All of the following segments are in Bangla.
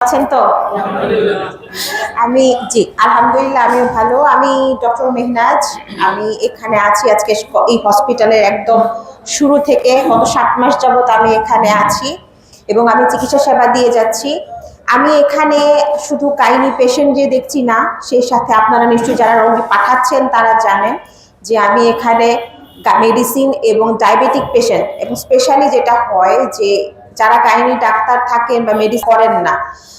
আছেন তো? আমি জি আলহামদুলিল্লাহ আমিও ভালো। আমি ডক্টর মেহনাজ। আমি এখানে আছি আজকে এই হসপিটালের একদম শুরু থেকে গত 7 মাস যাবত আমি এখানে আছি এবং আমি চিকিৎসা সেবা দিয়ে যাচ্ছি। আমি এখানে শুধু গাইনি পেশেন্ট যে দেখছি না, সেই সাথে আপনারা নিশ্চয়ই যারা রোগী পাঠাচ্ছেন তারা জানেন যে আমি এখানে মেডিসিন এবং ডায়াবেটিক পেশেন্ট এবং স্পেশালি যেটা হয় যে যারা গাইনি ডাক্তার থাকেন বা মেডিসিন করেন না,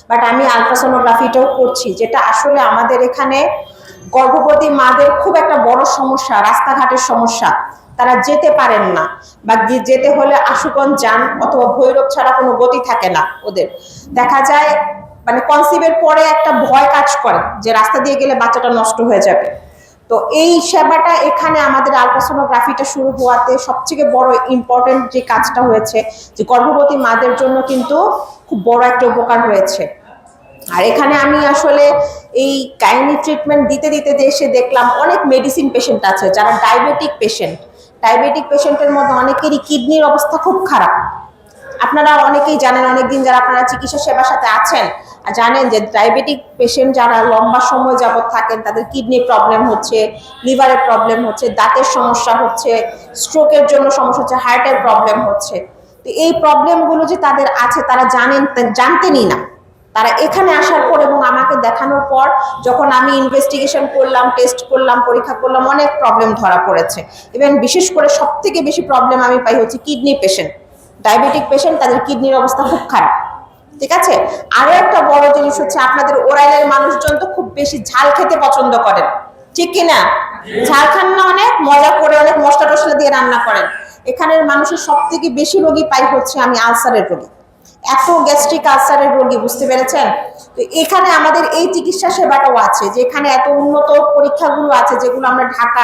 বাট আমি আলট্রাসোনোগ্রাফিটাও করছি, যেটা আসলে আমাদের এখানে গর্ভবতী মাদের খুব একটা বড় সমস্যা, রাস্তাঘাটের সমস্যা। তারা যেতে পারেন না বা যেতে হলে আশুগঞ্জ যান অথবা ভৈরব ছাড়া কোনো গতি থাকে না ওদের। দেখা যায় মানে কনসিভের পরে একটা ভয় কাজ করে যে রাস্তা দিয়ে গেলে বাচ্চাটা নষ্ট হয়ে যাবে। তো এই সেবাটা এখানে আমাদের আলট্রাসোনোগ্রাফিটা শুরু হওয়াতে সবথেকে বড় ইম্পর্টেন্ট যে কাজটা হয়েছে যে গর্ভবতী মাদের জন্য কিন্তু খুব বড় একটা উপকার হয়েছে। আর এখানে আমি আসলে এই গাইনি ট্রিটমেন্ট দিতে দিতে এসে দেখলাম অনেক মেডিসিন পেশেন্ট আছে যারা ডায়াবেটিক পেশেন্ট। ডায়াবেটিক পেশেন্টের মধ্যে অনেকেরই কিডনির অবস্থা খুব খারাপ। আপনারা অনেকেই জানেন, অনেকদিন যারা আপনারা চিকিৎসা সেবার সাথে আছেন আর জানেন যে ডায়াবেটিক পেশেন্ট যারা লম্বা সময় যাবত থাকেন তাদের কিডনি প্রবলেম হচ্ছে, লিভারের প্রবলেম হচ্ছে, দাঁতের সমস্যা হচ্ছে, স্ট্রোকের জন্য সমস্যা হচ্ছে, হার্টের প্রবলেম হচ্ছে। তো এই প্রবলেমগুলো যে তাদের আছে তারা জানতেনই না। তারা এখানে আসার পর এবং আমাকে দেখানোর পর যখন আমি ইনভেস্টিগেশন করলাম, টেস্ট করলাম, পরীক্ষা করলাম, অনেক প্রবলেম ধরা পড়েছে। ইভেন বিশেষ করে সবথেকে বেশি প্রবলেম আমি পাই হচ্ছে কিডনি পেশেন্ট। ডায়াবেটিক পেশেন্ট তাদের কিডনির অবস্থা খুব খারাপ। ঠিক আছে, আরো একটা বড় জিনিস হচ্ছে আপনাদের ওরাইলের মানুষজন তো খুব বেশি ঝাল খেতে পছন্দ করেন, ঠিক কিনা? ঝাল খান না, অনেক মজা করে অনেক মশলা টসলা দিয়ে রান্না করেন। এখানের মানুষের সব থেকে বেশি রোগী পাই হচ্ছে আমি আলসারের রোগী, এত গ্যাস্ট্রিক আলসারের রোগী, বুঝতে পেরেছেন? তো এখানে আমাদের এই চিকিৎসা সেবাটাও আছে, যেখানে এত উন্নত পরীক্ষাগুলো আছে যেগুলো আমরা ঢাকা